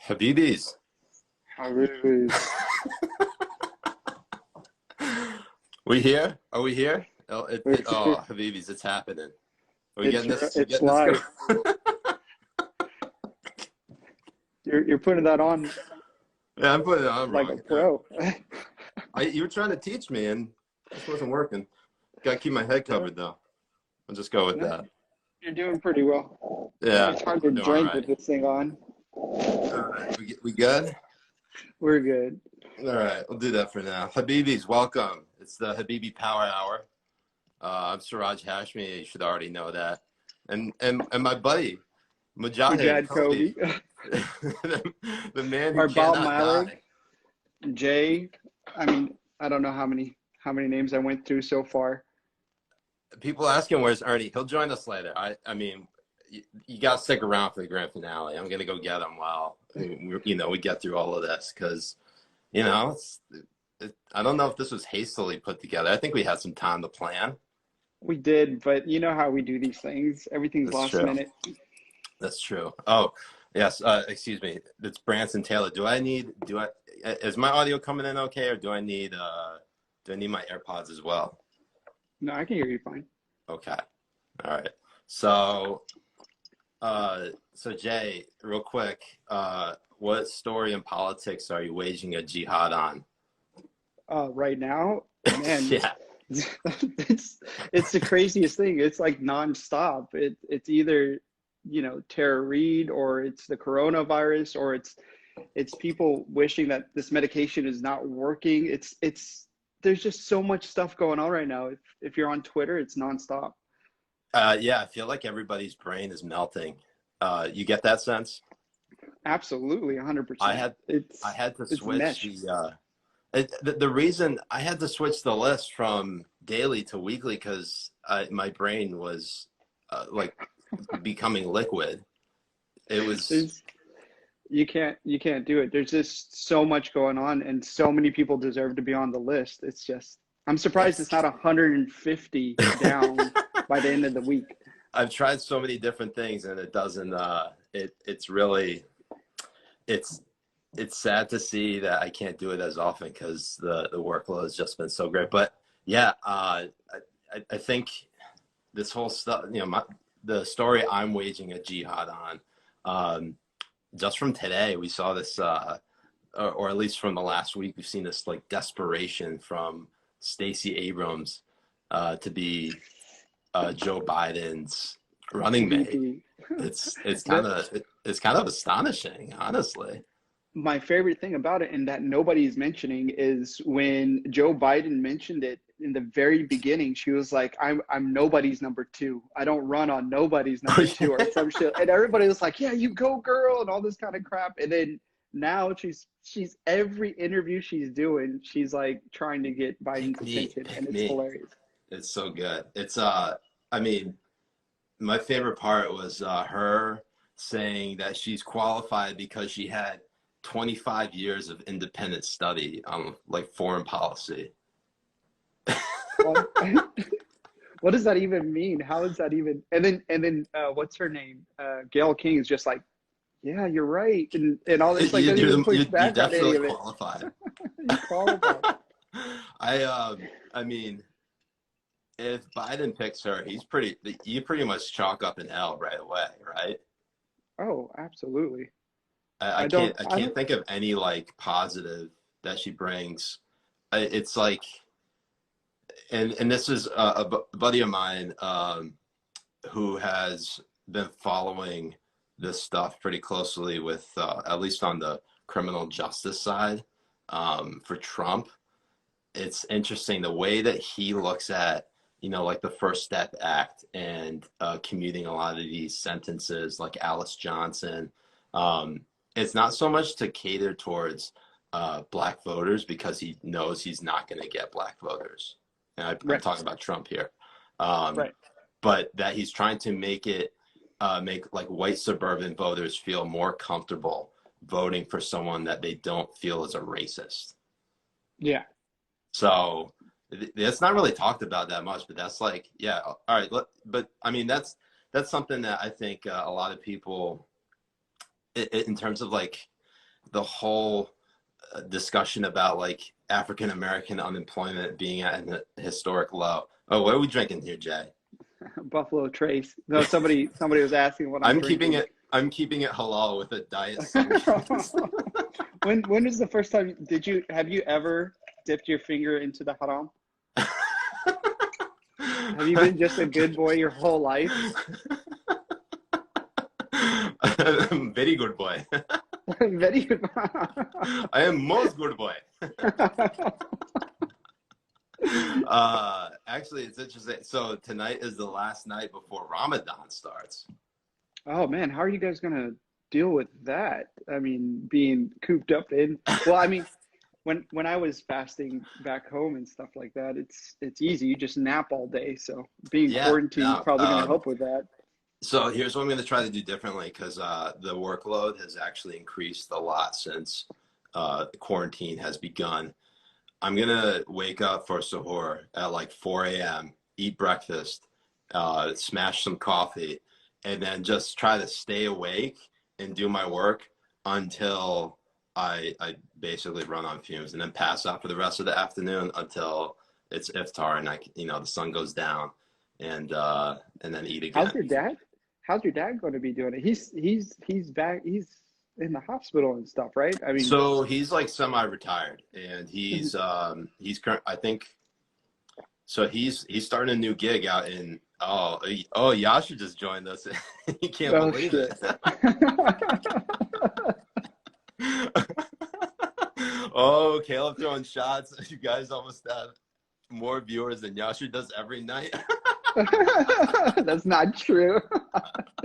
Habibis. Habibis. We here? Are we here? Oh, It's Habibis, it's happening. Are we getting this? it's Getting this live. You're putting that on Yeah, I'm putting it on like wrong. a pro. You were trying to teach me, and this wasn't working. Got to keep my head covered, though. I'll just go with that. You're doing pretty well. Yeah. It's hard to I'm doing drink all with right. this thing on. All right. We good? We're good. All right. We'll do that for now. Habibis, welcome. It's the Habibi Power Hour. I'm Siraj Hashmi. You should already know that. And my buddy, Mujahed Mujahed Kobbe. the man who Our Bob cannot Malik. die. Jay. I mean, I don't know how many names I went through so far. People ask him where's Ernie. He'll join us later. I mean, you got to stick around for the grand finale. I'm gonna go get him while we get through all of this because I don't know if this was hastily put together. I think we had some time to plan. We did, but you know how we do these things. Everything's That's last true. minute. That's true. Oh, yes. Excuse me. It's Branson Taylor. Is my audio coming in okay, or do I need my AirPods as well? No, I can hear you fine. Okay. All right. So Jay, real quick, what story in politics are you waging a jihad on? Right now, man, Yeah. it's the craziest thing. It's like nonstop. It's either Tara Reid, or it's the coronavirus, or it's people wishing that this medication is not working. There's just so much stuff going on right now. If you're on Twitter, it's nonstop. Yeah, I feel like everybody's brain is melting. You get that sense? Absolutely, 100%. I had to switch the reason I had to switch the list from daily to weekly because my brain was like becoming liquid. It was. You can't do it. There's just so much going on, and so many people deserve to be on the list. It's just, I'm surprised it's not 150 down by the end of the week. I've tried so many different things, and it doesn't. It's really, it's sad to see that I can't do it as often because the workload has just been so great. But yeah, I think this whole stuff, the story I'm waging a jihad on. Just from today, we saw this, or at least from the last week, we've seen this like desperation from Stacey Abrams to be Joe Biden's running mate. It's kind of astonishing, honestly. My favorite thing about it, and that nobody's mentioning, is when Joe Biden mentioned it in the very beginning, she was like, I'm nobody's number two. I don't run on nobody's number two or some shit. And everybody was like, yeah, you go girl, and all this kind of crap. And then now she's every interview she's doing, she's like trying to get Biden's attention, and it's hilarious. It's so good. It's I mean, my favorite part was her saying that she's qualified because she had 25 years of independent study on like foreign policy. What does that even mean? How is that even? And then what's her name? Gail King is just like, yeah, you're right, and all this. Like, you're definitely qualified. You qualified. I mean, if Biden picks her, you pretty much chalk up an L right away, right? Oh, absolutely. I can't think of any like positive that she brings. It's like, and this is a buddy of mine who has been following this stuff pretty closely with at least on the criminal justice side for Trump. It's interesting the way that he looks at like the First Step Act and commuting a lot of these sentences, like Alice Johnson. It's not so much to cater towards black voters because he knows he's not going to get black voters. And I'm talking about Trump here. Right. But that he's trying to make like white suburban voters feel more comfortable voting for someone that they don't feel is a racist. Yeah. So it's not really talked about that much, but that's like, yeah, all right. But I mean, that's something that I think a lot of people, in terms of like the whole discussion about like African American unemployment being at an historic low. Oh, what are we drinking here, Jay? Buffalo Trace. No, somebody was asking what I'm drinking. I'm keeping it halal with a diet. When is the first time have you ever dipped your finger into the haram? Have you been just a good boy your whole life? Very good boy. Very good. I am most good boy. Actually, it's interesting. So tonight is the last night before Ramadan starts. Oh man, how are you guys gonna deal with that? I mean, being cooped up in. Well, I mean, when I was fasting back home and stuff like that, it's easy. You just nap all day. So being quarantined is probably gonna help with that. So here's what I'm going to try to do differently, because the workload has actually increased a lot since quarantine has begun. I'm going to wake up for suhoor at like 4 a.m., eat breakfast, smash some coffee, and then just try to stay awake and do my work until I basically run on fumes, and then pass out for the rest of the afternoon until it's iftar and the sun goes down, and then eat again. How's your dad going to be doing it? He's back. He's in the hospital and stuff, right? I mean, so he's like semi-retired, and he's current. I think so. He's starting a new gig out in. Oh, Yasha just joined us. He can't believe it. Oh, Caleb throwing shots. You guys almost have more viewers than Yasha does every night. That's not true.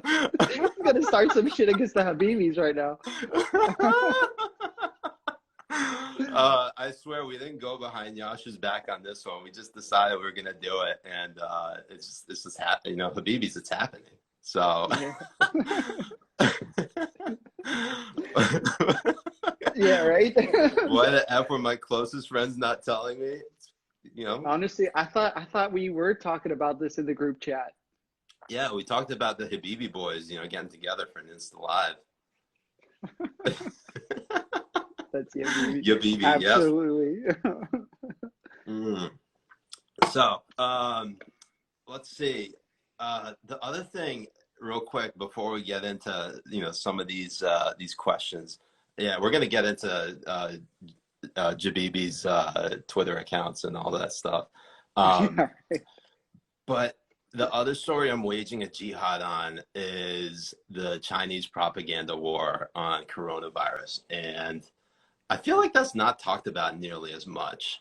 I'm gonna start some shit against the Habibis right now. I swear we didn't go behind Yasha's back on this one. We just decided we were gonna do it, and it's just happening. Habibis, it's happening. So. Yeah, right. Why the F were my closest friends not telling me? Honestly, I thought we were talking about this in the group chat. Yeah, we talked about the Habibi boys, getting together for an Insta Live. That's Habibi. Habibi, absolutely. Yep. So, let's see. The other thing, real quick, before we get into some of these questions. Yeah, we're gonna get into Jabibi's Twitter accounts and all that stuff. But the other story I'm waging a jihad on is the Chinese propaganda war on coronavirus. And I feel like that's not talked about nearly as much.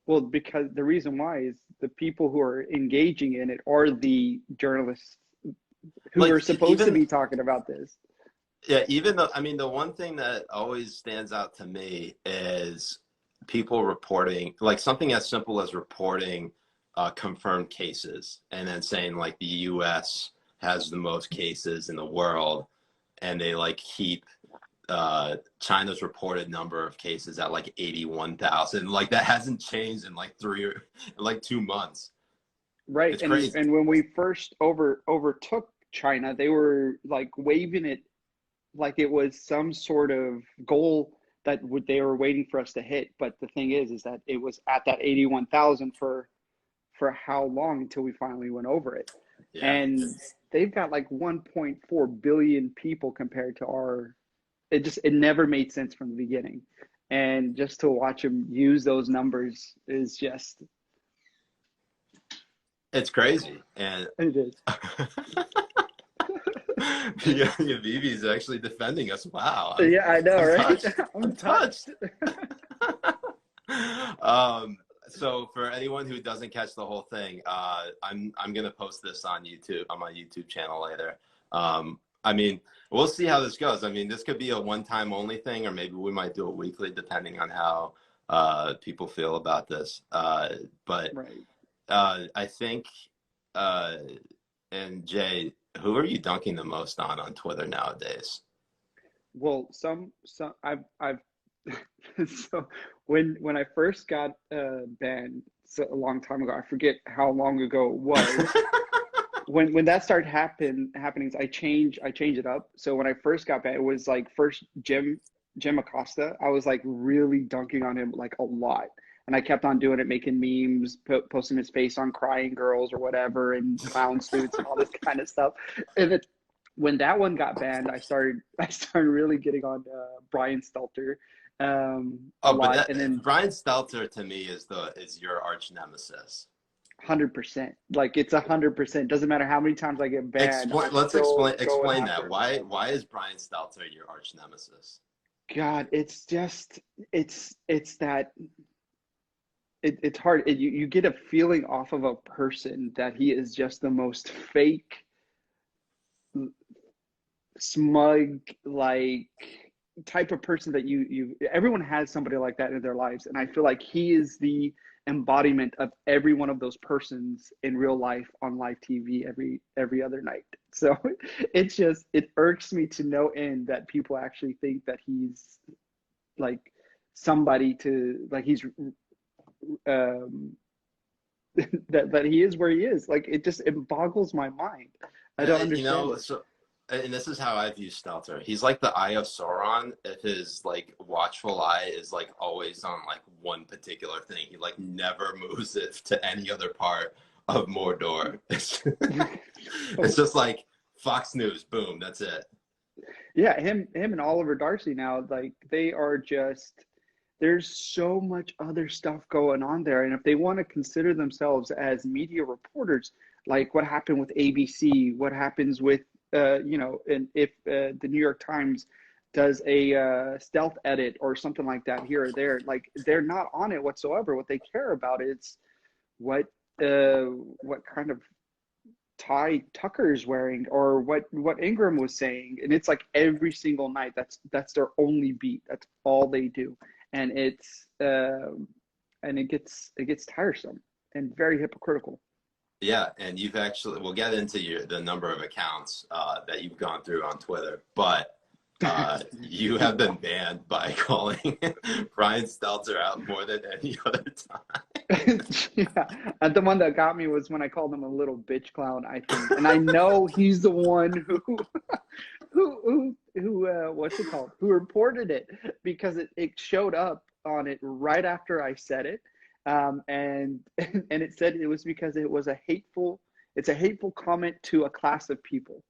Well, because the reason why is the people who are engaging in it are the journalists who are supposed to be talking about this. Yeah, even though, the one thing that always stands out to me is people reporting, like something as simple as reporting confirmed cases and then saying like the US has the most cases in the world, and they like keep China's reported number of cases at like 81,000. Like that hasn't changed in like 2 months. Right. It's crazy. And when we first overtook China, they were like waving it like it was some sort of goal that they were waiting for us to hit. But the thing is that it was at that 81,000 for how long until we finally went over it. Yeah. And they've got like 1.4 billion people compared to it never made sense from the beginning. And just to watch them use those numbers is just. It's crazy. And it is. Yeah, Habibi's actually defending us. Wow. Yeah, I know, right? I'm touched. So for anyone who doesn't catch the whole thing, I'm gonna post this on my YouTube channel later. We'll see how this goes. This could be a one-time only thing, or maybe we might do it weekly, depending on how people feel about this. But right. I think, and Jay, who are you dunking the most on Twitter nowadays? Well, I've so when I first got banned a long time ago, I forget how long ago it was. when that started happening, I changed it up. So when I first got banned, it was like first gym Jim Acosta, I was like really dunking on him like a lot. And I kept on doing it, making memes, posting his face on crying girls or whatever, and clown suits and all this kind of stuff. And it, when that one got banned, I started really getting on Brian Stelter a lot. And then Brian Stelter to me is your arch nemesis. 100%. Like it's 100%. Doesn't matter how many times I get banned. Let's explain that. Why is Brian Stelter your arch nemesis? God, it's just it's that it's hard. You get a feeling off of a person that he is just the most fake, smug, like type of person that everyone has somebody like that in their lives, and I feel like he is the embodiment of every one of those persons in real life on live TV every other night. So it irks me to no end that people actually think that he's like somebody to like he's that he is where he is. Like it boggles my mind. I don't understand. And this is how I view Stelter. He's like the Eye of Sauron. If his like watchful eye is like always on like one particular thing, he like never moves it to any other part of Mordor. It's just like Fox News, boom, that's it. Yeah, him and Oliver Darcy now, like they are just. There's so much other stuff going on there, and if they want to consider themselves as media reporters, like what happened with ABC, what happens with and if the New York Times does a stealth edit or something like that here or there, like they're not on it whatsoever. What they care about is what kind of tie Tucker's wearing or what Ingram was saying, and it's like every single night that's their only beat. That's all they do, and it gets tiresome and very hypocritical. Yeah, and we'll get into the number of accounts that you've gone through on Twitter, but you have been banned by calling Brian Stelter out more than any other time. Yeah, and the one that got me was when I called him a little bitch clown, I think, and I know he's the one who what's it called? Who reported it because it showed up on it right after I said it. And it said it was because it's a hateful comment to a class of people.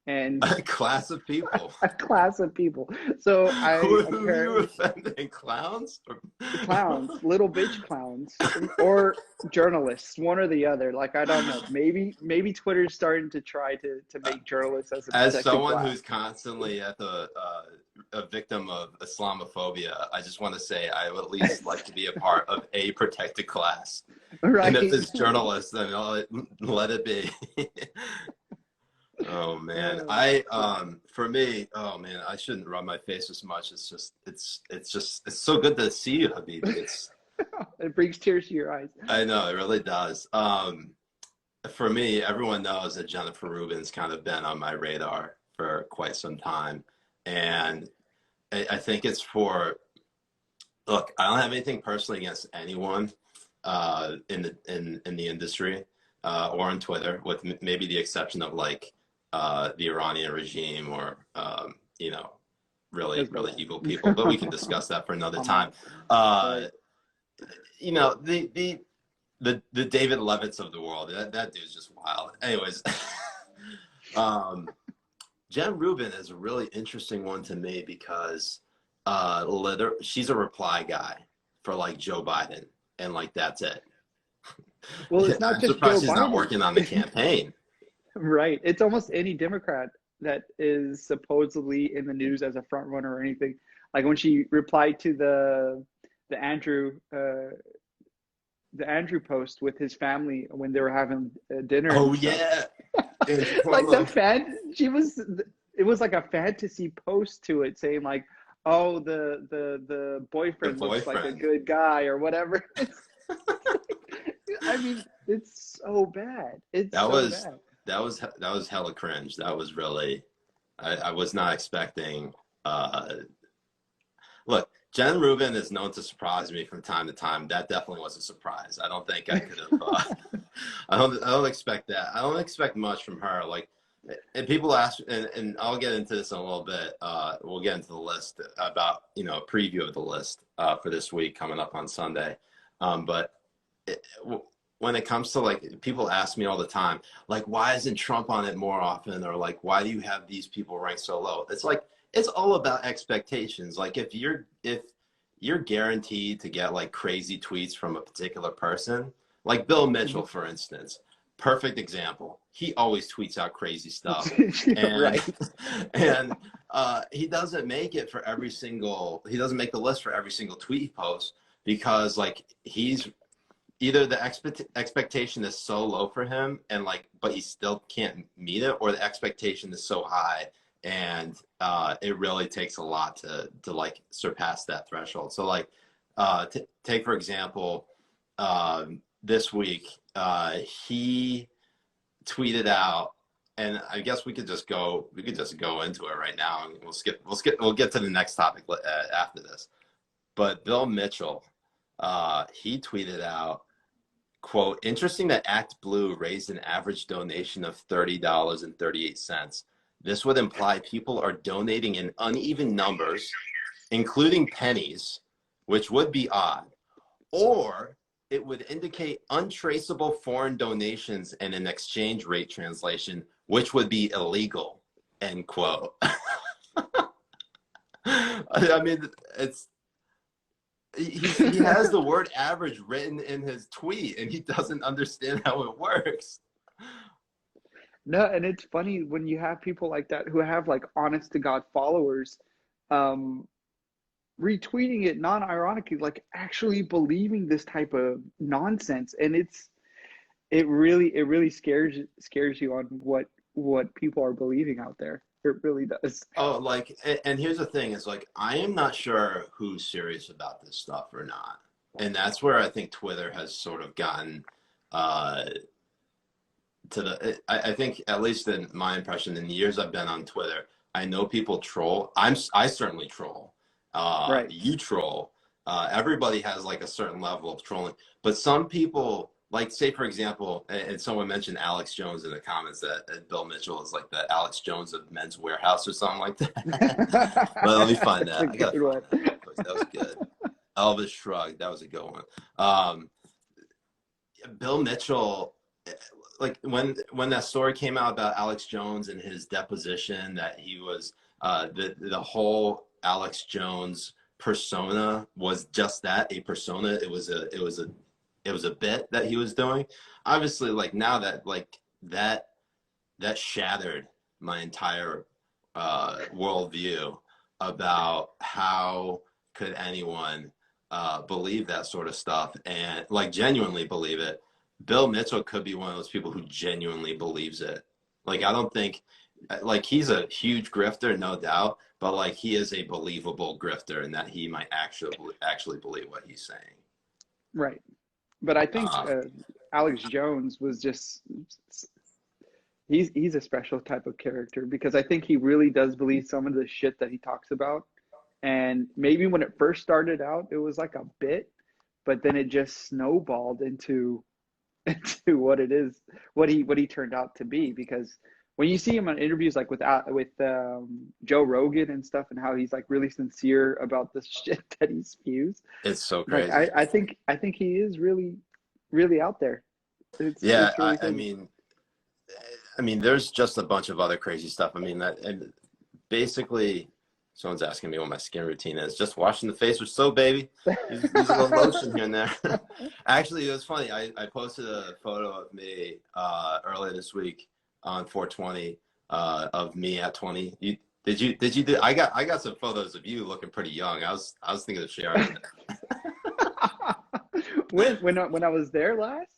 And a class of people. A class of people. So who are you offending? Clowns? Clowns, little bitch clowns, or journalists, one or the other. Like I don't know. Maybe Twitter's starting to try to make journalists as someone who's constantly at a victim of Islamophobia. I just want to say I would at least like to be a part of a protected class. Right. And if it's journalists, then let it be. Oh man, for me, oh man, I shouldn't rub my face as much. It's so good to see you, Habibi. It brings tears to your eyes. I know, it really does. For me, everyone knows that Jennifer Rubin's kind of been on my radar for quite some time, and I think it's look, I don't have anything personally against anyone in the industry or on Twitter, with maybe the exception of like the Iranian regime or really evil people, but we can discuss that for another time. The David Levitts of the world, that dude's just wild. Anyways, Jen Rubin is a really interesting one to me because she's a reply guy for like Joe Biden, and like that's it. Well, it's not just surprised Joe she's Biden. Not working on the campaign. Right. It's almost any Democrat that is supposedly in the news as a front runner or anything. Like when she replied to the Andrew post with his family when they were having dinner. Oh yeah. Like the fan, it was like a fantasy post to it saying like, oh, the boyfriend looks like a good guy or whatever. I mean, it's so bad. That was hella cringe. That was really, I was not expecting. Look, Jen Rubin is known to surprise me from time to time. That definitely was a surprise. I don't think I could have. I don't expect that. I don't expect much from her. Like And people ask, and I'll get into this in a little bit. We'll get into the list about, a preview of the list for this week coming up on Sunday. But when it comes to like, people ask me all the time, like, why isn't Trump on it more often? Or like, why do you have these people ranked so low? It's like, it's all about expectations. Like if you're guaranteed to get like crazy tweets from a particular person, like Bill Mitchell, for instance, perfect example. He always tweets out crazy stuff. And, right. And he doesn't make it for every single, he doesn't make the list for every single tweet he posts because like he's either the expectation is so low for him and like, but he still can't meet it, or the expectation is so high and it really takes a lot to like surpass that threshold. So like take for example, this week he tweeted out, and I guess we could just go into it right now, and we'll get to the next topic after this. But Bill Mitchell, he tweeted out, quote, interesting that Act Blue raised an average donation of $30.38. This would imply people are donating in uneven numbers, including pennies, which would be odd, or it would indicate untraceable foreign donations and an exchange rate translation, which would be illegal, end quote. I mean, he has the word average written in his tweet and he doesn't understand how it works. No, and it's funny when you have people like that who have like honest to God followers, retweeting it non-ironically, like actually believing this type of nonsense. And it really scares you on what people are believing out there. It really does. Oh, like, and here's the thing is like, I am not sure who's serious about this stuff or not. And that's where I think Twitter has sort of gotten I think, at least in my impression, in the years I've been on Twitter, I know people troll. I certainly troll. Right. You troll. Everybody has like a certain level of trolling, but some people, like say for example, and someone mentioned Alex Jones in the comments that Bill Mitchell is like the Alex Jones of Men's Warehouse or something like that. But let me find that. I gotta find that. That was good. Elvis Shrugged. That was a good one. Bill Mitchell, like when that story came out about Alex Jones and his deposition, that he was the whole Alex Jones persona was just that, a persona. It was a bit that he was doing. Obviously, like now that like that shattered my entire worldview about how could anyone believe that sort of stuff and like genuinely believe it. Bill Mitchell could be one of those people who genuinely believes it. Like, I don't think, like, he's a huge grifter, no doubt, but like he is a believable grifter in that he might actually believe what he's saying. Right. But I think Alex Jones was just, he's a special type of character because I think he really does believe some of the shit that he talks about. And maybe when it first started out, it was like a bit, but then it just snowballed into what it is, what he turned out to be. Because when you see him on interviews like with Joe Rogan and stuff, and how he's like really sincere about the shit that he spews, it's so crazy. Like, I think he is really out there. It's really I mean, there's just a bunch of other crazy stuff. I mean, and basically, someone's asking me what my skin routine is. Just washing the face with soap, baby. Use a little lotion here and there. Actually, it was funny. I posted a photo of me earlier this week on 420 of me at 20. Did you do? I got some photos of you looking pretty young. I was thinking of sharing it. when I was there last,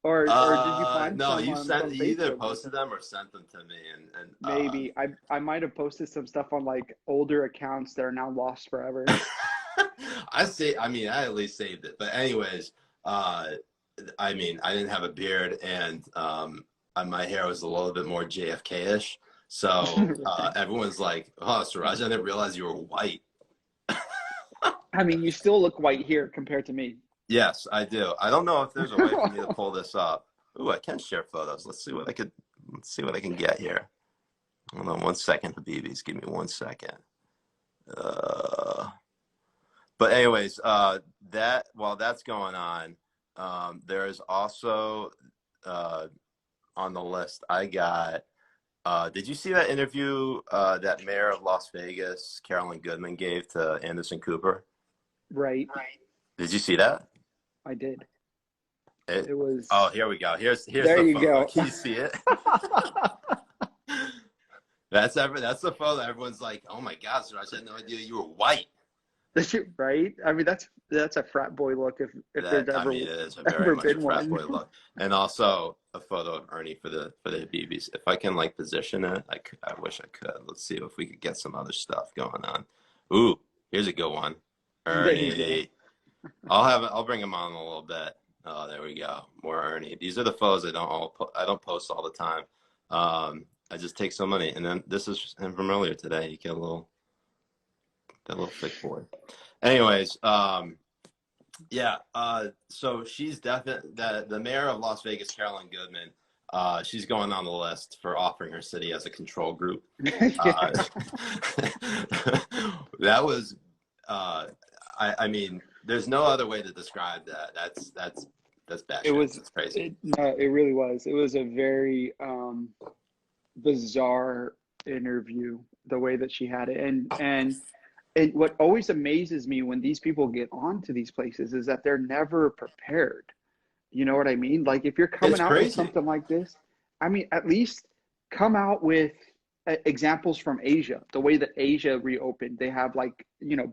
or did you find no? some You on you either Facebook? posted them or sent them to me, and Maybe I might have posted some stuff on like older accounts that are now lost forever. I mean, I at least saved it. But anyways, I mean, I didn't have a beard, and my hair was a little bit more JFK-ish. So everyone's like, "Oh, Siraj, I didn't realize you were white." I mean, you still look white here compared to me. Yes, I do. I don't know if there's a way for me to pull this up. Ooh, I can share photos. Let's see what I could Let's see what I can get here. Hold on 1 second, Habibis. Give me 1 second. But anyways, that while that's going on, there is also on the list I got. Did you see that interview that mayor of Las Vegas, Carolyn Goodman, gave to Anderson Cooper? Right. Did you see that? I did. It was. Oh, here we go. Here's there the you photo. go. Can you see it? That's the photo. Everyone's like, "Oh my God, Siraj, I had no idea you were white." Right? I mean, that's a frat boy look if there's ever, it is a very much a frat boy look. And also a photo of Ernie for the Habibis. If I can like position it, I wish I could. Let's see if we could get some other stuff going on. Ooh, here's a good one. Ernie. I'll bring him on in a little bit. Oh, there we go. More Ernie. These are the photos I don't post all the time. I just take so many. And then this is him from earlier today. You get that little thick boy. Anyways, yeah. So she's definitely the mayor of Las Vegas, Carolyn Goodman. She's going on the list for offering her city as a control group. That was, I mean, there's no other way to describe that. That's bad. It's crazy. It really was. It was a very bizarre interview, the way that she had it, and what always amazes me when these people get onto these places is that they're never prepared. You know what I mean? Like if you're coming out with something like this, I mean, at least come out with examples from Asia, the way that Asia reopened. They have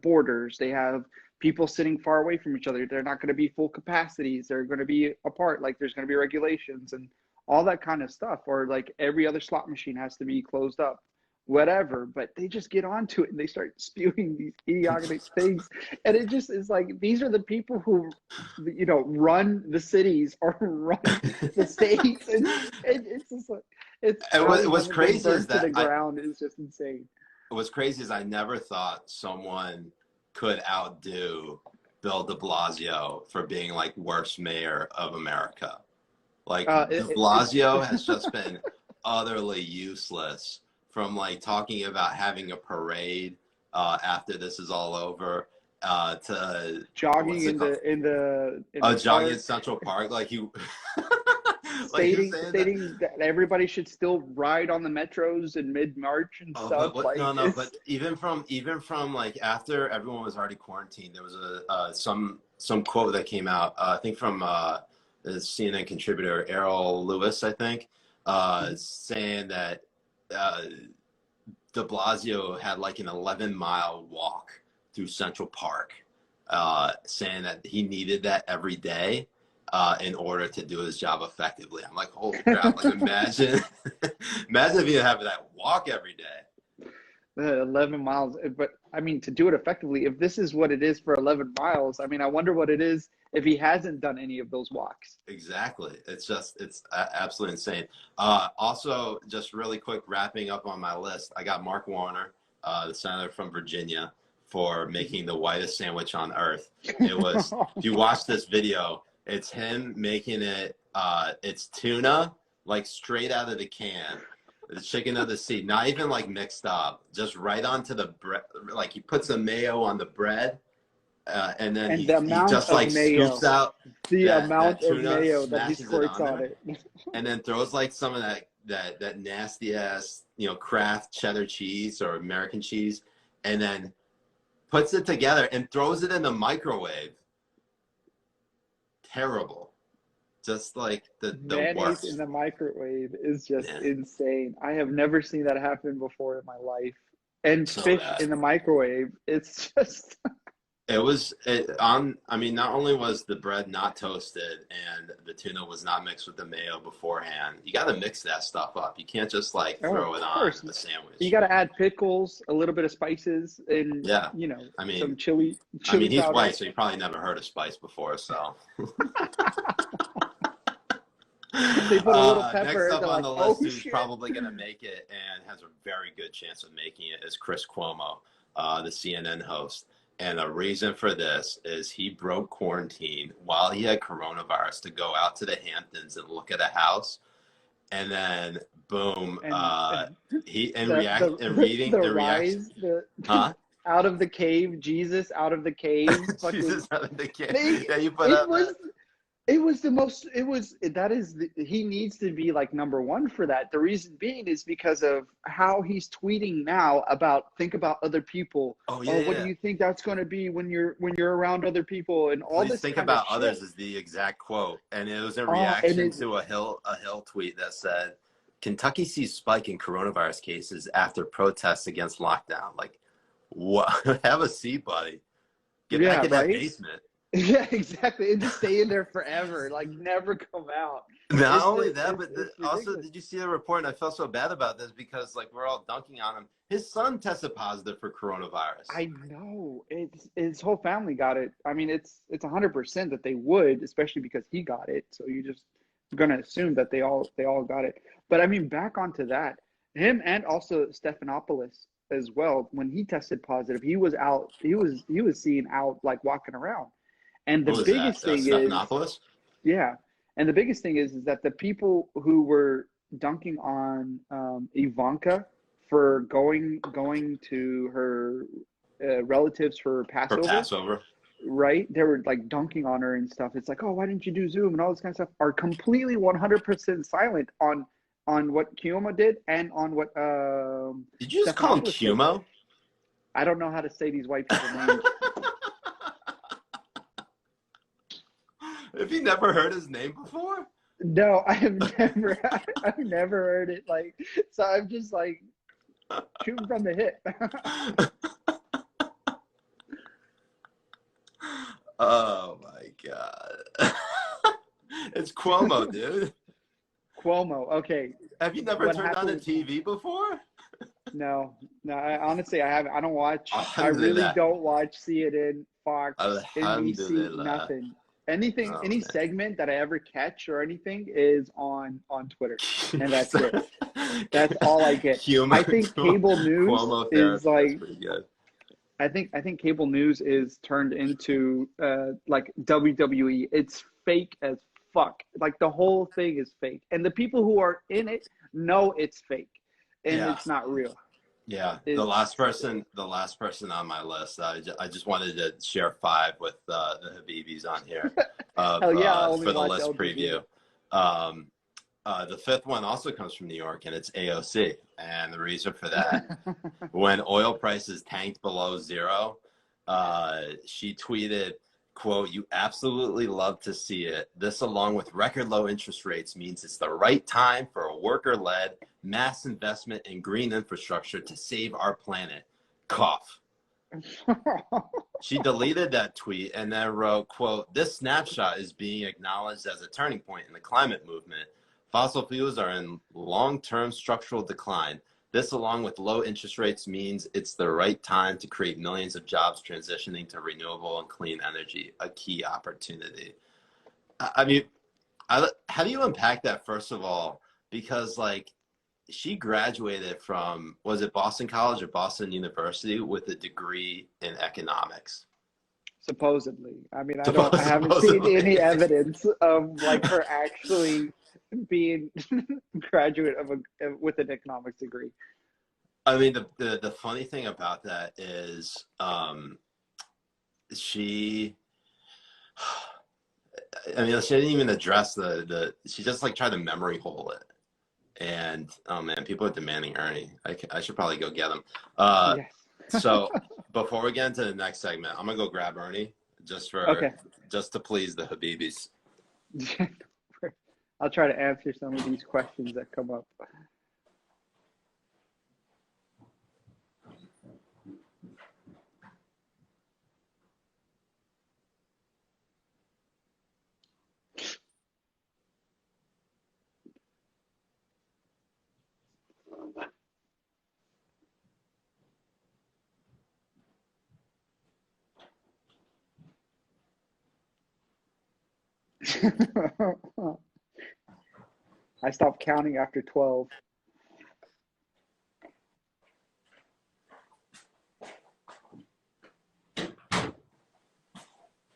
borders, they have people sitting far away from each other. They're not going to be full capacities. They're going to be apart. Like there's going to be regulations and all that kind of stuff. Or like every other slot machine has to be closed up, whatever. But they just get onto it and they start spewing these idiotic things. And it just is like, these are the people who, run the cities or run the states. And it's just like, what's crazy is that the ground is just insane. What's crazy is I never thought someone could outdo Bill de Blasio for being like worst mayor of America. Like de Blasio has just been utterly useless, from like talking about having a parade after this is all over to jogging in the jogging in Central Park, like you stating that everybody should still ride on the metros in mid-March and stuff. But even from like after everyone was already quarantined, there was some quote that came out, I think from the CNN contributor Errol Lewis, I think, saying that de Blasio had like an 11-mile walk through Central Park, saying that he needed that every day in order to do his job effectively. I'm like, holy crap! Like imagine if you have that walk every day. 11 miles, but I mean, to do it effectively, if this is what it is for 11 miles, I mean, I wonder what it is if he hasn't done any of those walks. Exactly. It's absolutely insane. Also, just really quick, wrapping up on my list, I got Mark Warner, the senator from Virginia, for making the whitest sandwich on earth. It was, if you watch this video, it's him making it, it's tuna, like straight out of the can. The chicken of the sea, not even like mixed up, just right onto the bread. Like he puts the mayo on the bread, and then he just like scoops out the amount of mayo that he squirts on it, and then throws like some of that nasty ass Kraft cheddar cheese or American cheese, and then puts it together and throws it in the microwave. Terrible. Just like the worst. In the microwave is just insane. I have never seen that happen before in my life. And so fish in the microwave, it's just. I mean, not only was the bread not toasted and the tuna was not mixed with the mayo beforehand, you got to mix that stuff up. You can't just like throw it on the sandwich. You got to add pickles, a little bit of spices, and I mean, some chili. I mean, he's powder. white, so he probably never heard of spice before. So. They put a little pepper. Next up on the list, who's probably going to make it and has a very good chance of making it, is Chris Cuomo, the CNN host. And the reason for this is he broke quarantine while he had coronavirus to go out to the Hamptons and look at a house. And then Boom. And He and the react and reading the the rise, reaction. the Huh? out of the cave, Jesus out of the cave. Fucking, Jesus out of the cave. they, Yeah, you put it up was that. it was the most. It was that is he needs to be like number one for that. The reason being is because of how he's tweeting now about think about other people. Oh Oh, yeah, what do yeah. you think that's going to be when you're around other people and all Please this think kind of about shit. others is the exact quote, and it was in And reaction it to a Hill tweet that said, "Kentucky sees spike in coronavirus cases after protests against lockdown." Like, what? Have a seat, buddy. Get back yeah, in that right. basement. Yeah, exactly. And just stay in there forever, like never come out. Not only that, but It's also, ridiculous. did you see the report? And I felt so bad about this because, like, we're all dunking on him. His son tested positive for coronavirus. I know it's his whole family got it. I mean, it's 100% that they would, especially because he got it. So you just gonna assume that they all got it. But I mean, back onto that, him and also Stephanopoulos as well. When he tested positive, he was out. He was seen out like walking around. And the What was that? biggest thing is, Stephanopoulos? yeah, and the biggest thing is that the people who were dunking on Ivanka for going to her relatives for For Passover, Passover? right? They were like dunking on her and stuff. It's like, oh, why didn't you do Zoom and all this kind of stuff? Are completely 100% silent on what Kioma did and on what Did you just call him Stephanopoulos did. Cumo? I don't know how to say these white people's names. Have you never heard his name before? No, I've never heard it. Like, so I'm just like shooting from the hip. Oh my god. It's Cuomo, dude. Cuomo. Okay. Have you never What turned on happened the with TV before? no, no. Honestly, I haven't. I don't watch. I really Alhamdulillah. don't watch CNN, Fox, NBC, Alhamdulillah. nothing. Anything, Oh any man. segment that I ever catch or anything is on Twitter, and that's it. That's all I get. Cuomo, I think cable news Cuomo is therapy. That's like pretty good. I think cable news is turned into like WWE. It's fake as fuck. Like the whole thing is fake, and the people who are in it know it's fake, and Yeah. it's not real. Yeah, the It's last person on my list, I just wanted to share 5 with the Habibis on here hell yeah. I only for the watch list LGBT. preview. Um, the 5th one also comes from New York, and it's AOC. And the reason for that, when oil prices tanked below zero, she tweeted, quote, "You absolutely love to see it. This, along with record low interest rates, means it's the right time for a worker-led mass investment in green infrastructure to save our planet." Cough. She deleted that tweet and then wrote, quote, "This snapshot is being acknowledged as a turning point in the climate movement. Fossil fuels are in long-term structural decline. This, along with low interest rates, means it's the right time to create millions of jobs transitioning to renewable and clean energy, a key opportunity." I mean, how do you unpack that, first of all? Because, like, she graduated from, was it Boston College or Boston University, with a degree in economics. Supposedly. I mean, I haven't seen Supposedly. any evidence of like her actually being graduate of a with an economics degree. I mean, the funny thing about that is she, I mean, she didn't even address she just like tried to memory hole it. And oh man, people are demanding Ernie. I should probably go get him. Yes. So before we get into the next segment, I'm gonna go grab Ernie just Okay. to please the Habibis. I'll try to answer some of these questions that come up. I stopped counting after 12.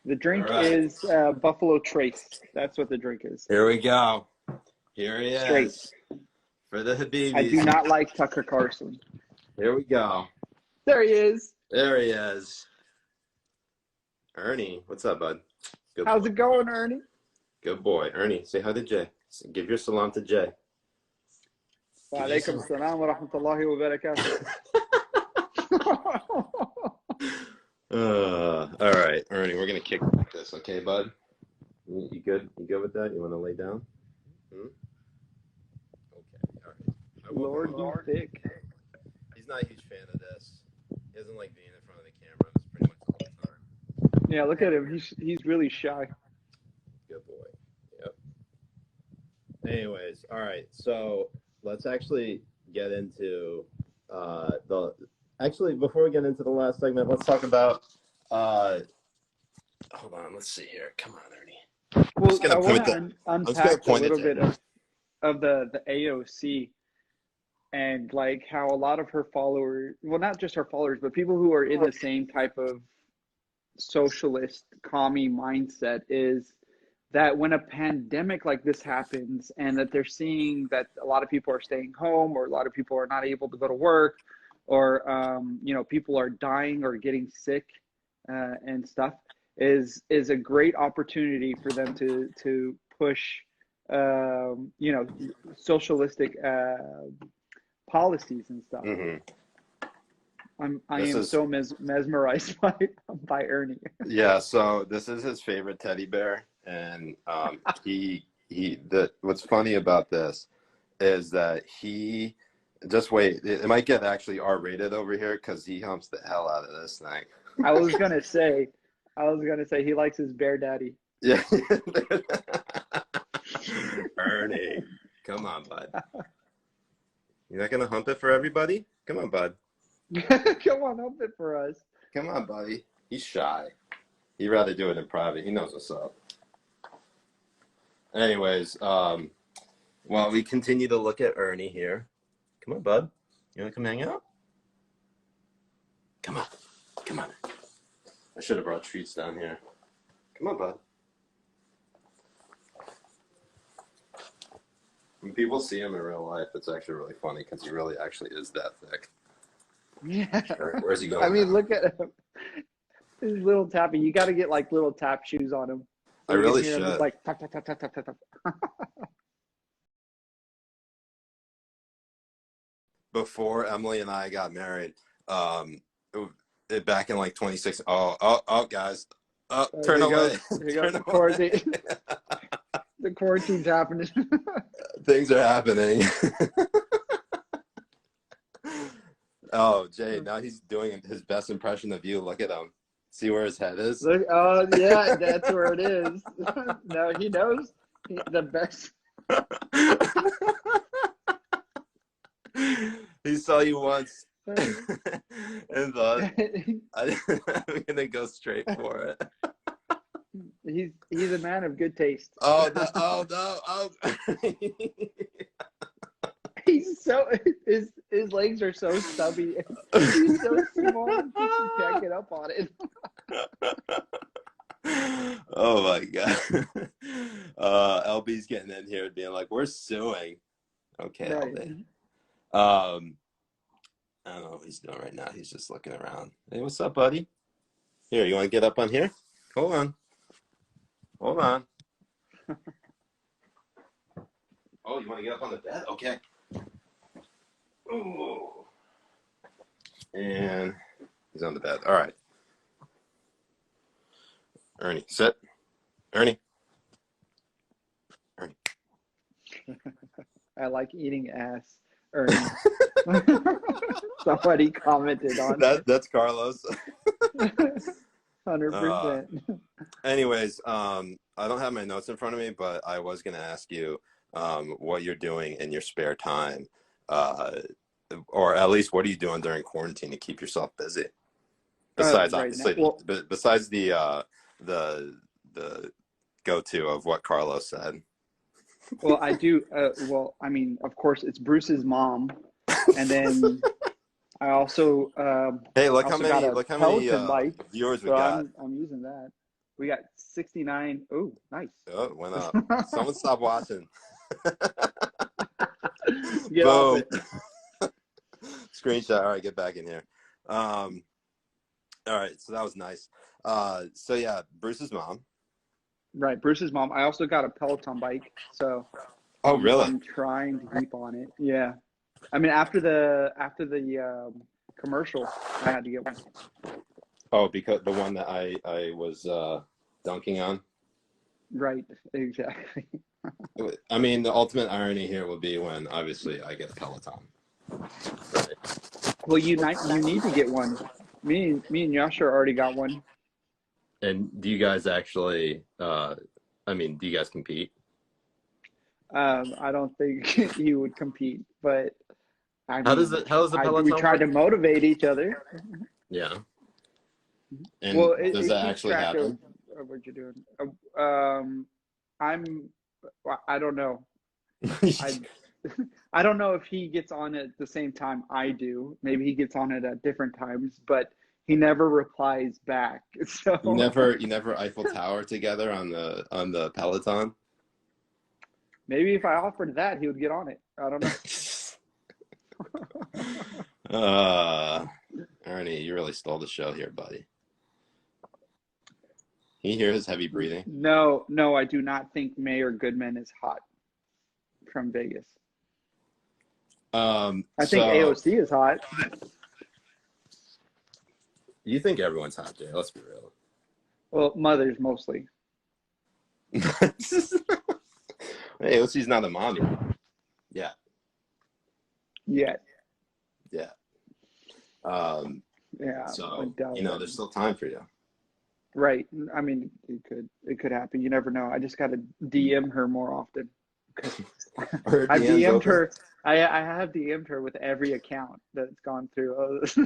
The drink is Buffalo Trace. That's what the drink is. Here we go. Here he Straight. is. For the Habibis. I do not like Tucker Carlson. Here we go. There he is. There he is. Ernie, what's up, bud? Good How's boy. It going, Ernie? Good boy. Ernie, say hi to Jay. Give your salam to Jay. Wa alaikum salam wa rahmatullahi wa barakatuh. All right, Ernie, we're going to kick this, okay, bud? You good? You good with that? You want to lay down? Okay, all right. Lord, thick. He's not a huge fan of this. He doesn't like being in front of the camera. It's pretty much all the time. Yeah, look at him. He's really shy. Good boy. Yep. Anyways, all right. So let's actually get into before we get into the last segment, let's talk about hold on, let's see here. Come on, Ernie. Well, I want to unpack a little bit of the AOC and like how a lot of her followers, well, not just her followers, but people who are in the same type of socialist commie mindset, is that when a pandemic like this happens and that they're seeing that a lot of people are staying home or a lot of people are not able to go to work, or people are dying or getting sick and stuff, is a great opportunity for them to push socialistic policies and stuff. Mm-hmm. I am so mesmerized by Ernie. Yeah, so this is his favorite teddy bear, and what's funny about this is that he, just wait, it might get actually R-rated over here because he humps the hell out of this thing. I was gonna say he likes his bear daddy. Yeah. Ernie, come on, bud. You're not gonna hump it for everybody? Come on, bud. Come on, hump it for us. Come on, buddy. He's shy. He'd rather do it in private. He knows what's up. Anyways, while we continue to look at Ernie here, come on, bud. You want to come hang out? Come on. Come on. I should have brought treats down here. Come on, bud. When people see him in real life, it's actually really funny because he really actually is that thick. Yeah. Where's he going? I mean, look at him. His little tappy. You got to get like little tap shoes on him. So I really should. Like tap, tap, tap, tap, tap, tap, tap. Before Emily and I got married, back in like 2016. Oh, guys. Turn away. Turn away. Quarantine. The quarantine's happening. Things are happening. Oh, Jay, now he's doing his best impression of you. Look at him. See where his head is? Look, oh, yeah, that's where it is. No, he knows the best. He saw you once and thought, I'm going to go straight for it. He's a man of good taste. Oh, no. He's his legs are so stubby. He's so small. You can't get up on it. Oh my god. LB's getting in here being like, we're suing. Okay, right. LB. I don't know what he's doing right now. He's just looking around. Hey, what's up, buddy? Here, you want to get up on here? Hold on. Oh, you want to get up on the bed? Okay. Ooh. And he's on the bed. All right. Ernie, sit. Ernie. I like eating ass, Ernie. Somebody commented on that's Carlos. 100%. Anyways, I don't have my notes in front of me, but I was going to ask you what you're doing in your spare time, or at least what are you doing during quarantine to keep yourself busy? Besides, obviously, besides the go-to of what Carlos said. Well, I do. Well, I mean, of course, it's Bruce's mom, and then I also hey, look how many viewers we got. I'm using that. We got 69. Oh, nice. Oh, it went up. Someone stop watching. Get off Boom. it. Screenshot. All right, get back in here. All right, so that was nice. So yeah, Bruce's mom. Right, Bruce's mom. I also got a Peloton bike, so Oh, really? I'm trying to keep on it. Yeah, I mean after the commercial, I had to get one. Oh, because the one that I was dunking on. Right, exactly. I mean, the ultimate irony here would be when obviously I get a Peloton. Right. Well, you need to get one. Me and Yasha already got one. And do you guys actually? I mean, do you guys compete? I don't think he would compete, but I How mean, does it? How does the Peloton we try work? to motivate each other. Yeah. And Well, does it that keeps actually track happen? of what you're doing. I don't know. I don't know if he gets on it at the same time I do. Maybe he gets on it at different times, but he never replies back. So You never Eiffel Tower together on the Peloton? maybe if I offered that, he would get on it. I don't know. Ernie, you really stole the show here, buddy. Can you hear his heavy breathing? No, I do not think Mayor Goodman is hot from Vegas. I think AOC is hot. You think everyone's hot, Jay? Let's be real. Well, mothers mostly. AOC's not a mommy. Yeah. Yeah. Yeah. Yeah. So there's still time for you. Right. I mean, it could happen. You never know. I just got to DM her more often. I DM'd her. I have DM'd her with every account that's gone through. So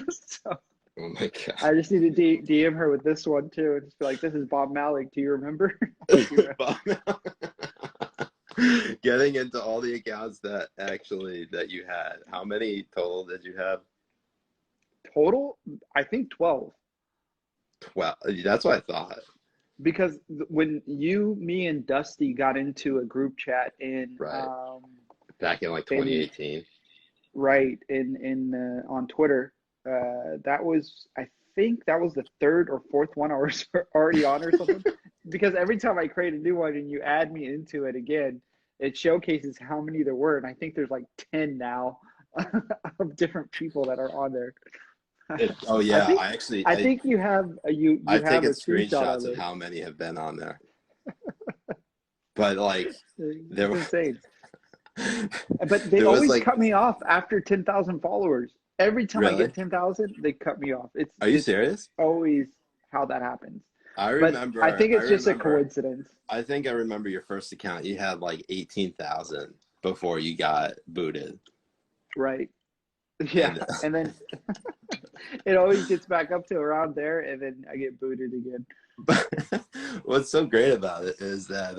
oh my God. I just need to DM her with this one too, and just be like, "This is Bob Malik. Do you remember?" Bob Getting into all the accounts that you had. How many total did you have? Total, I think 12. 12. That's what I thought. Because when me and Dusty got into a group chat in back in like 2018, on Twitter, I think that was the third or fourth one I was already on or something. Because every time I create a new one and you add me into it again, it showcases how many there were, and I think there's like 10 now of different people that are on there. I think you have I've have taken a screenshots of how many have been on there. But like they're insane. But they always cut me off after 10,000 followers. Every time I get 10,000, they cut me off. Are you serious? Always how that happens. I remember. But I think it's just a coincidence. I think I remember your first account. You had like 18,000 before you got booted. Right. Yeah, and then it always gets back up to around there, and then I get booted again. But what's so great about it is that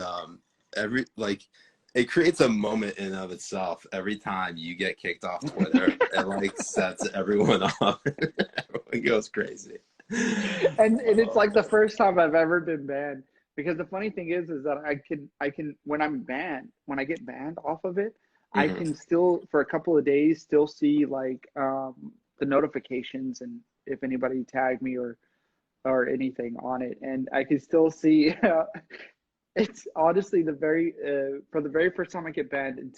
it creates a moment in and of itself every time you get kicked off Twitter. It like sets everyone off. Everyone goes crazy. And it's like the first time I've ever been banned. Because the funny thing is that I can when I get banned off of it, I can still for a couple of days still see like the notifications and if anybody tagged me or anything on it, and I can still see. It's honestly for the very first time I get banned and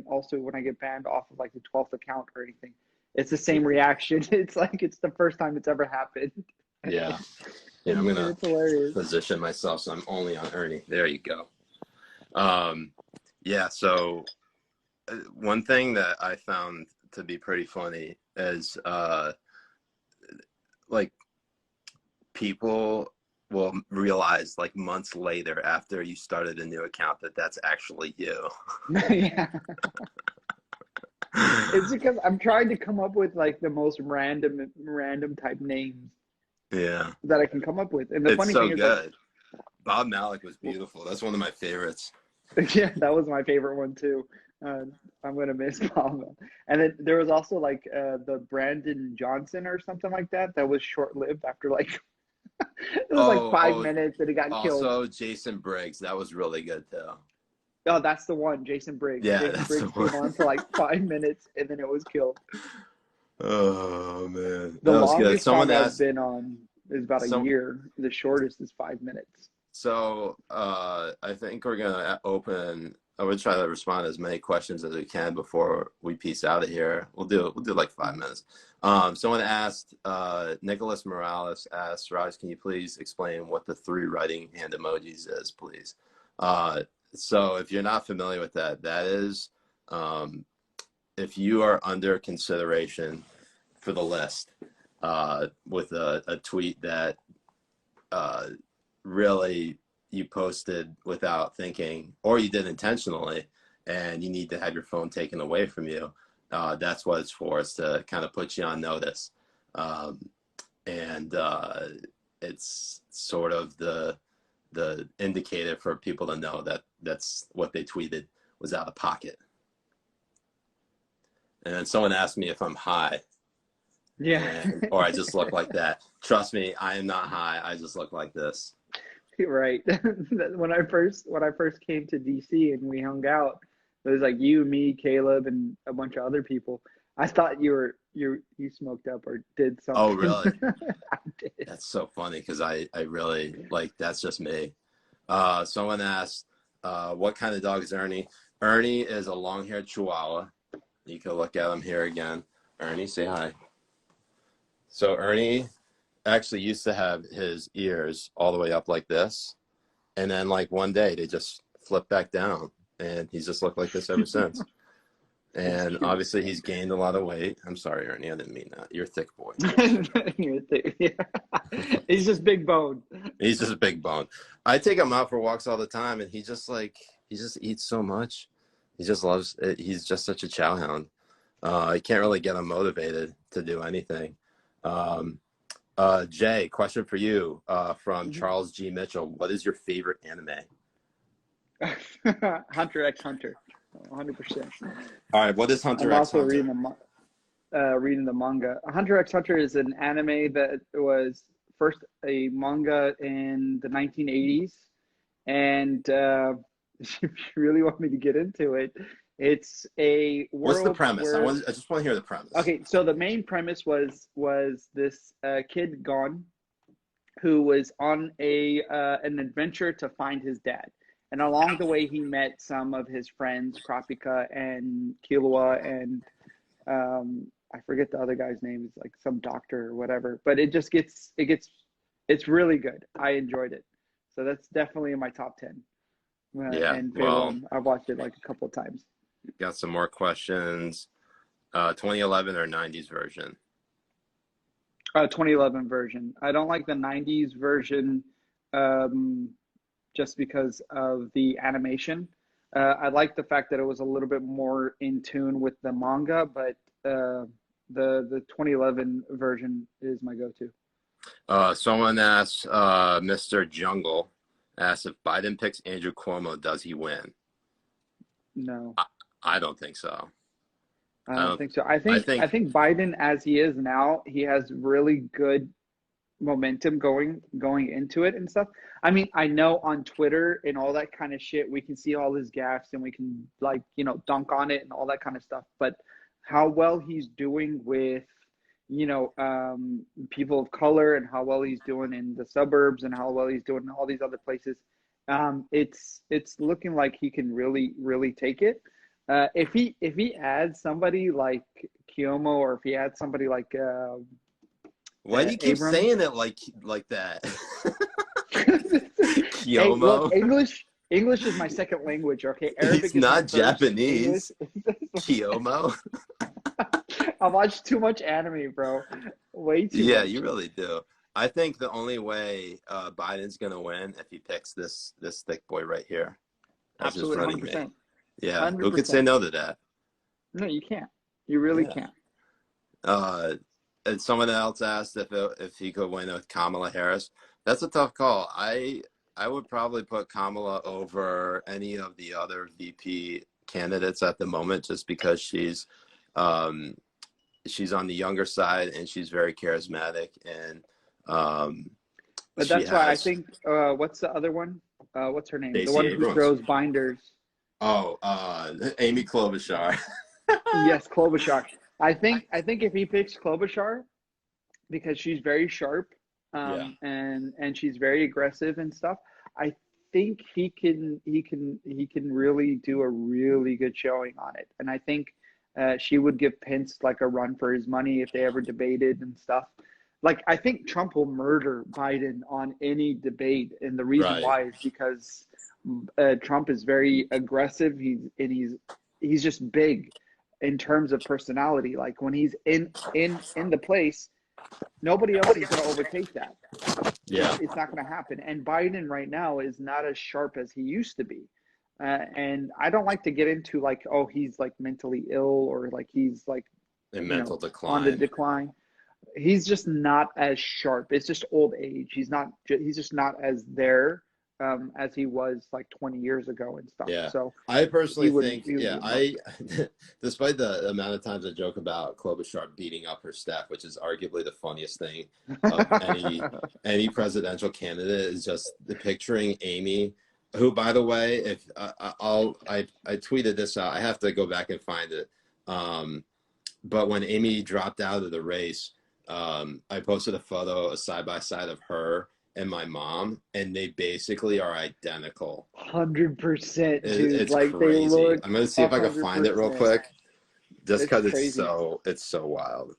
also when I get banned off of like the 12th account or anything, it's the same reaction. It's like it's the first time it's ever happened. Yeah. Yeah, I'm gonna position myself so I'm only on Ernie. There you go. Yeah. So one thing that I found to be pretty funny is like people will realize like months later after you started a new account that that's actually you. Yeah. It's because I'm trying to come up with like the most random type names. Yeah. That I can come up with. And the funny thing is good. Bob Malik was beautiful. That's one of my favorites. Yeah, that was my favorite one too. I'm gonna miss Bob. And then there was also like the Brandon Johnson or something like that was short-lived after like it was like 5 minutes and it got killed. Also Jason Briggs, that was really good too. Oh, that's the one, Jason Briggs. Yeah, Jason that's Briggs the came one. on for like 5 minutes and then it was killed. Oh man, The that was good. longest Someone time I've asked. been on is about a Some. year. The shortest is 5 minutes. So I think we're gonna open. I would try to respond to as many questions as we can before we peace out of here. We'll do like 5 minutes. Someone asked, Nicholas Morales asked, Raj, can you please explain what the 3 writing hand emojis is, please? So if you're not familiar with that, that is if you are under consideration for the list with a tweet that really you posted without thinking, or you did intentionally, and you need to have your phone taken away from you, that's what it's for. It's to kind of put you on notice. And it's sort of the indicator for people to know that that's what they tweeted was out of pocket. And then someone asked me if I'm high. Yeah. Or I just look like that. Trust me, I am not high. I just look like this. Right. When I first came to DC and we hung out, it was like you, me, Caleb, and a bunch of other people. I thought you smoked up or did something. Oh, really? I did. That's so funny because I really like that's just me. Someone asked, what kind of dog is Ernie? Ernie is a long-haired Chihuahua. You can look at him here again. Ernie, say hi. So Ernie actually used to have his ears all the way up like this, and then like one day they just flipped back down, and he's just looked like this ever since. And obviously he's gained a lot of weight. I'm sorry, Ernie, I didn't mean that. You're a thick boy. You're thick. Yeah. He's just big bone. He's just a big bone. I take him out for walks all the time, and he just eats so much. He just loves it. He's just such a chow hound. I can't really get him motivated to do anything. Jay, question for you from Charles G. Mitchell. What is your favorite anime? Hunter x Hunter, 100%. All right, what is Hunter I'm x also Hunter? reading the manga. Hunter x Hunter is an anime that was first a manga in the 1980s, and if you really want me to get into it, it's a world. What's the premise? Where, I just want to hear the premise. Okay, so the main premise was this kid Gon, who was on an adventure to find his dad. And along the way, he met some of his friends, Krapika and Killua, and I forget the other guy's name. It's like some doctor or whatever. But it's really good. I enjoyed it. So that's definitely in my top 10. Yeah, and well, I've watched it like a couple of times. Got some more questions. 2011 or 90s version? 2011 version. I don't like the 90s version. Just because of the animation. I like the fact that it was a little bit more in tune with the manga, but the 2011 version is my go-to. Someone asked, Mr. Jungle asked, if Biden picks Andrew Cuomo, does he win? No. I don't think so. I don't think so. I think Biden, as he is now, he has really good momentum going into it and stuff. I mean, I know on Twitter and all that kind of shit, we can see all his gaffes and we can dunk on it and all that kind of stuff. But how well he's doing with, people of color and how well he's doing in the suburbs and how well he's doing in all these other places, it's looking like he can really, really take it. If he adds somebody like Cuomo, or if he adds somebody like why do you keep Abrams? saying it like that? Hey, look, English is my second language. Okay, Arabic He's is not Japanese. Cuomo. I watch too much anime, bro. Way too much. Yeah, you really do. I think the only way Biden's gonna win if he picks this thick boy right here. Absolutely, 100%. Yeah, 100%. Who could say no to that? No, you can't. You really can't. And someone else asked if he could win with Kamala Harris. That's a tough call. I would probably put Kamala over any of the other VP candidates at the moment, just because she's on the younger side and she's very charismatic, and but that's why I think what's the other one? What's her name? Stacey The one Abrams. who throws binders. Oh, Amy Klobuchar. Yes, Klobuchar. I think if he picks Klobuchar, because she's very sharp, Yeah. and she's very aggressive and stuff, I think he can really do a really good showing on it. And I think she would give Pence like a run for his money if they ever debated and stuff. Like, I think Trump will murder Biden on any debate, and the reason Right. why is because Trump is very aggressive. He's just big in terms of personality. Like, when he's in the place, nobody else is going to overtake that. Yeah. It's not going to happen. And Biden right now is not as sharp as he used to be. And I don't like to get into like, oh, he's like mentally ill, or like he's like, In you know, mental on the decline. decline. He's just not as sharp. It's just old age. He's just not as there as he was like 20 years ago and stuff. Yeah. So I personally think, he would yeah, be I, despite the amount of times I joke about Klobuchar beating up her staff, which is arguably the funniest thing of any presidential candidate, is just the picturing Amy, who, by the way, if I tweeted this out, I have to go back and find it. But when Amy dropped out of the race, I posted a photo, a side by side of her and my mom, and they basically are identical. 100%, dude. It's Like, they crazy. look I'm gonna see if I can find it real 100%. quick, just It's because crazy, it's so wild.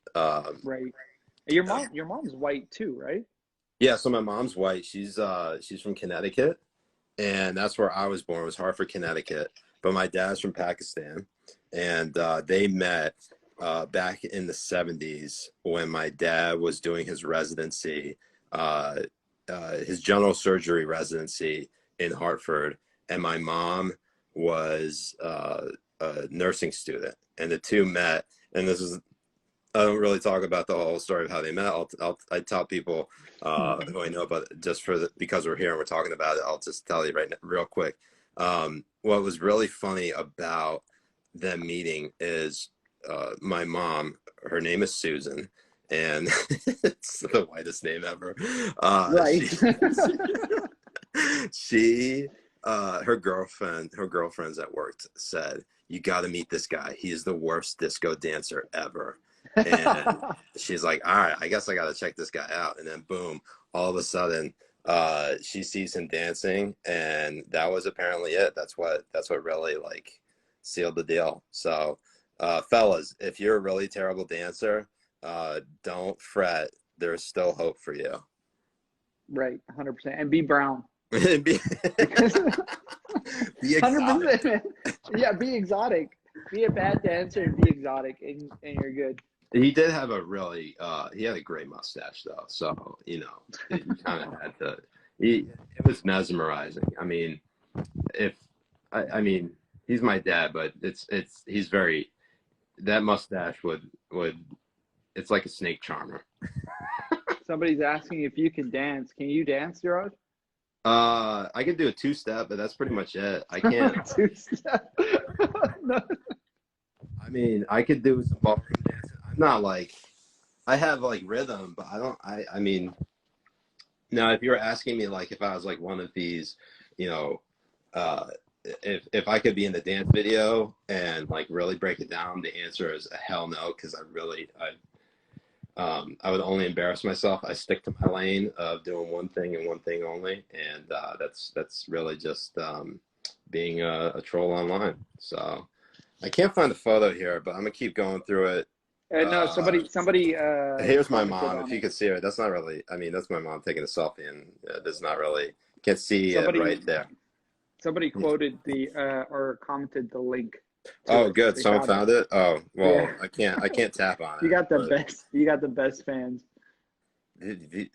right? Your mom's white too, right? Yeah. So my mom's white. She's from Connecticut, and that's where I was born. It was Hartford, Connecticut. But my dad's from Pakistan, and they met back in the '70s when my dad was doing his residency. His general surgery residency in Hartford, and my mom was a nursing student, and the two met. And this is, I don't really talk about the whole story of how they met. I tell people who I know about it, just because we're here and we're talking about it. I'll just tell you right now, real quick. What was really funny about them meeting is my mom. Her name is Susan, and it's the whitest name ever. Right. Her girlfriends at work said, "You got to meet this guy. He is the worst disco dancer ever." And she's like, "All right, I guess I got to check this guy out." And then boom, all of a sudden, she sees him dancing, and that was apparently it. That's what really like sealed the deal. So, fellas, if you're a really terrible dancer, don't fret. There's still hope for you. Right, 100%. And be brown. be, be exotic. 100%. Yeah, be exotic. Be a bad dancer and be exotic, and you're good. He did have a really he had a great mustache though, so you kind of had to. It was mesmerizing. I mean, I mean, he's my dad, but he's very, that mustache would it's like a snake charmer. Somebody's asking if you can dance. Can you dance, Siraj? I can do a two-step, but that's pretty much it. I can't. Two-step. No. I mean, I could do some ballroom dancing. I'm not like, I have like rhythm, but I mean, now if you were asking me like if I was like one of these, you know, if I could be in the dance video and like really break it down, the answer is a hell no, because I would only embarrass myself. I stick to my lane of doing one thing and one thing only, and that's really just being a troll online. So I can't find the photo here, but I'm gonna keep going through it. No, somebody. Here's my commented mom. on If you it. could see her, that's not really. I mean, that's my mom taking a selfie, and there's not really. Can't see Somebody, right there. somebody quoted or commented the link. Oh, It. good. They Someone found it. Oh, well, Yeah. I can't tap on it. You got the best. You got the best fans.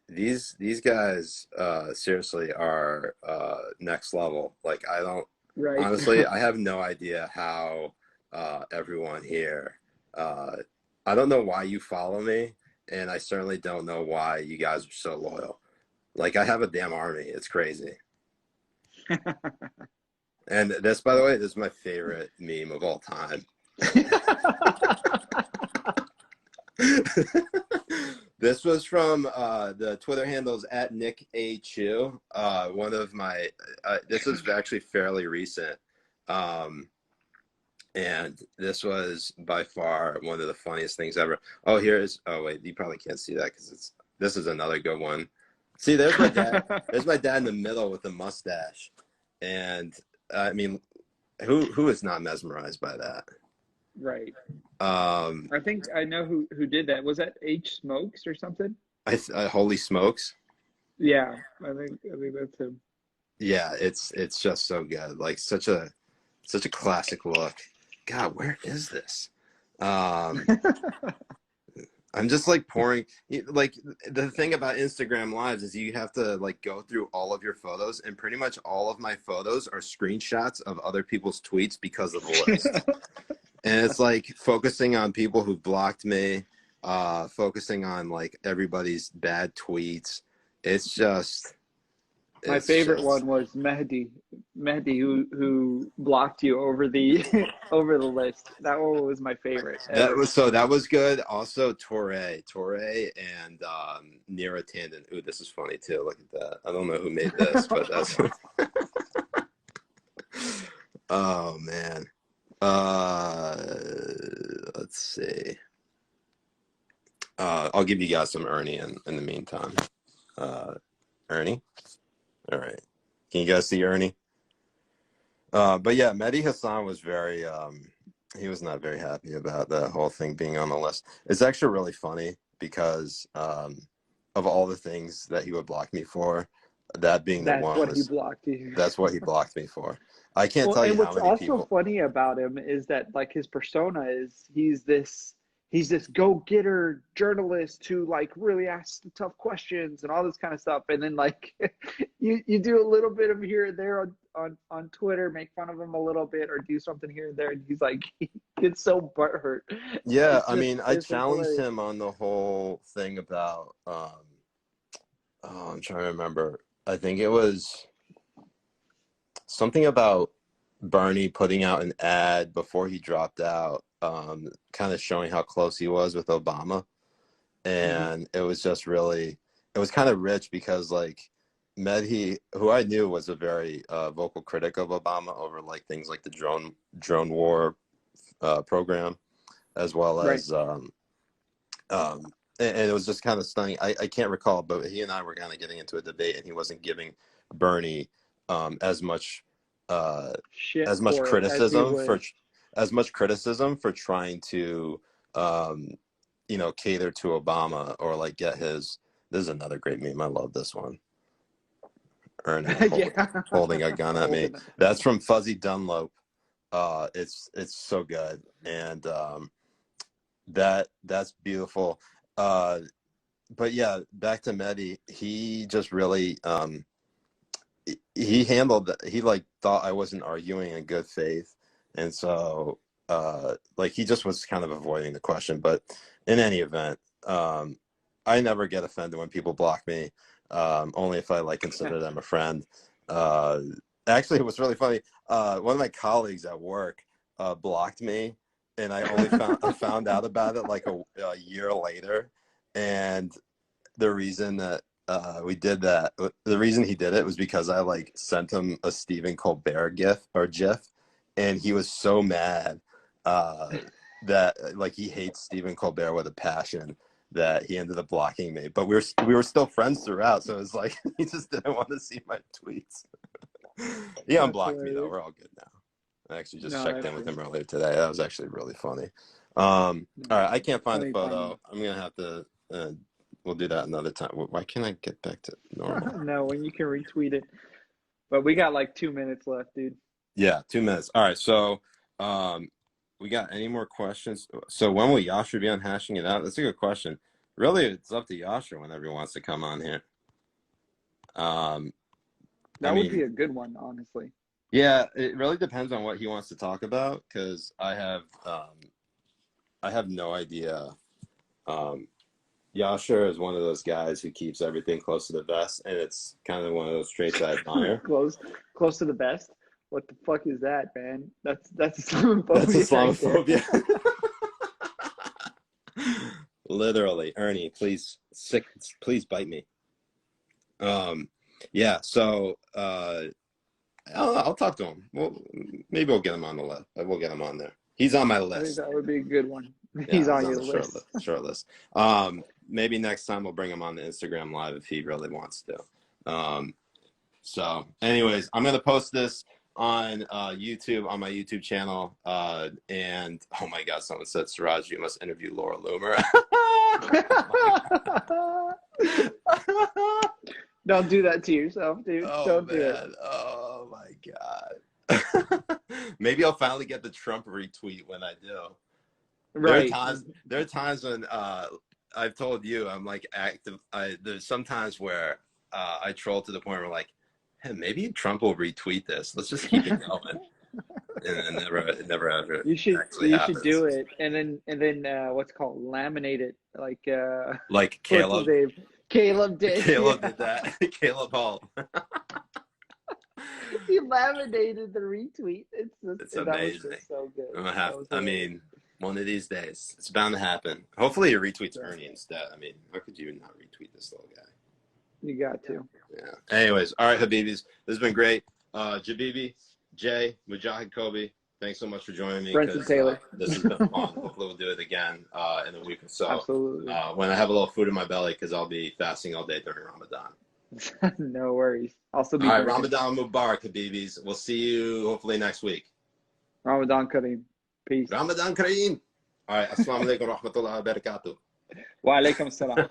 These guys seriously are next level. Like, I don't, Right. honestly, I have no idea how everyone here, I don't know why you follow me, and I certainly don't know why you guys are so loyal. Like, I have a damn army. It's crazy. And this, by the way, this is my favorite meme of all time. This was from the Twitter handles at Nick A. Chew. One of my, this is actually fairly recent. And this was by far one of the funniest things ever. Oh, oh wait, you probably can't see that because this is another good one. See, there's my dad. There's my dad in the middle with the mustache. And I mean, who is not mesmerized by that? Right. I think I know who did that. Was that H Smokes or something? Holy smokes. Yeah, I think that's him. Yeah, it's just so good. Like such a classic look. God, where is this? I'm just like pouring. Like the thing about Instagram Lives is you have to like go through all of your photos, and pretty much all of my photos are screenshots of other people's tweets because of the list. And it's like focusing on people who blocked me, focusing on like everybody's bad tweets. It's just. My favorite one was Mehdi who blocked you over the over the list. That one was my favorite. That was good. Also Torre and Nira Tandon. Ooh, this is funny too. Look at that. I don't know who made this, but that's oh man. Let's see. I'll give you guys some Ernie in the meantime. Ernie. All right. Can you guys see Ernie? But yeah, Mehdi Hassan was very, he was not very happy about the whole thing being on the list. It's actually really funny because of all the things that he would block me for, that being the one. That's what he blocked you. That's what he blocked me for. I can't tell you how many people. What's also funny about him is that like his persona is he's this go-getter journalist who like really asks the tough questions and all this kind of stuff, and then like you do a little bit of here and there on Twitter, make fun of him a little bit or do something here and there, and he's like he gets so butthurt. Yeah, I mean, I challenged him on the whole thing about I'm trying to remember. I think it was something about Bernie putting out an ad before he dropped out, kind of showing how close he was with Obama. And it was just really, it was kind of rich because like Mehdi, who I knew was a very vocal critic of Obama over like things like the drone war program, as well as, and it was just kind of stunning. I can't recall, but he and I were kind of getting into a debate and he wasn't giving Bernie as much criticism for trying to cater to Obama or like get his. This is another great meme. I love this one. Ernie holding a gun at me. That's from Fuzzy Dunlop. It's so good, and that's beautiful. But yeah, back to Mehdi. He just really he handled that. He like thought I wasn't arguing in good faith, and so like he just was kind of avoiding the question. But in any event, I never get offended when people block me, only if I like consider them a friend. Actually, it was really funny. One of my colleagues at work blocked me, and I only found out about it like a year later. And the reason that the reason he did it was because I like sent him a Stephen Colbert GIF, and he was so mad that like he hates Stephen Colbert with a passion that he ended up blocking me. But we were still friends throughout, so it was like he just didn't want to see my tweets. He unblocked me though. We're all good now. I actually just checked in with him earlier today. That was actually really funny. All right, I can't find the photo. I'm gonna have to. We'll do that another time. Why can't I get back to normal? No, when you can retweet it. But we got like 2 minutes left, dude. Yeah, 2 minutes. All right, so we got any more questions? So when will Yasher be on Hashing It Out? That's a good question. Really, it's up to Yasher whenever he wants to come on here. That would be a good one, honestly. Yeah, it really depends on what he wants to talk about because I have no idea. Yasher is one of those guys who keeps everything close to the vest, and it's kind of one of those traits I admire. close to the best? What the fuck is that, man? That's Islamophobia. That's Islamophobia. Literally, Ernie, please bite me. Yeah. So I'll talk to him. Well, maybe we'll get him on the list. We'll get him on there. He's on my list. I think that would be a good one. Yeah, He's on your list. Short list. Maybe next time we'll bring him on the Instagram live if he really wants to. So anyways, I'm going to post this on YouTube, on my YouTube channel. And oh my God, someone said, Siraj, you must interview Laura Loomer. Don't do that to yourself, dude. Don't do it. Oh my God. Maybe I'll finally get the Trump retweet when I do. Right. There are times when I've told you I'm like active. There's some times where I troll to the point where like, hey, maybe Trump will retweet this. Let's just keep it going. And it never ever. You should do it, and then what's called laminate it like Caleb. Caleb did. Caleb did that. Caleb Hall. He laminated the retweet. It's amazing. So good. I'm gonna have. I mean, one of these days, it's bound to happen. Hopefully, he retweets Ernie instead. I mean, how could you not retweet this little guy? You got to. Yeah. Anyways, all right, Habibis, this has been great. Habibi, Jay, Mujahed Kobbe, thanks so much for joining me. Brenton Taylor. This has been fun. Hopefully, we'll do it again in a week or so. Absolutely. When I have a little food in my belly, because I'll be fasting all day during Ramadan. No worries. Also be all right, Ramadan Mubarak, Habibis. We'll see you hopefully next week. Ramadan Kareem. Peace. Ramadan Kareem. All right, assalamu alaikum wa rahmatullahi wa barakatuh. Wa alaikum salam.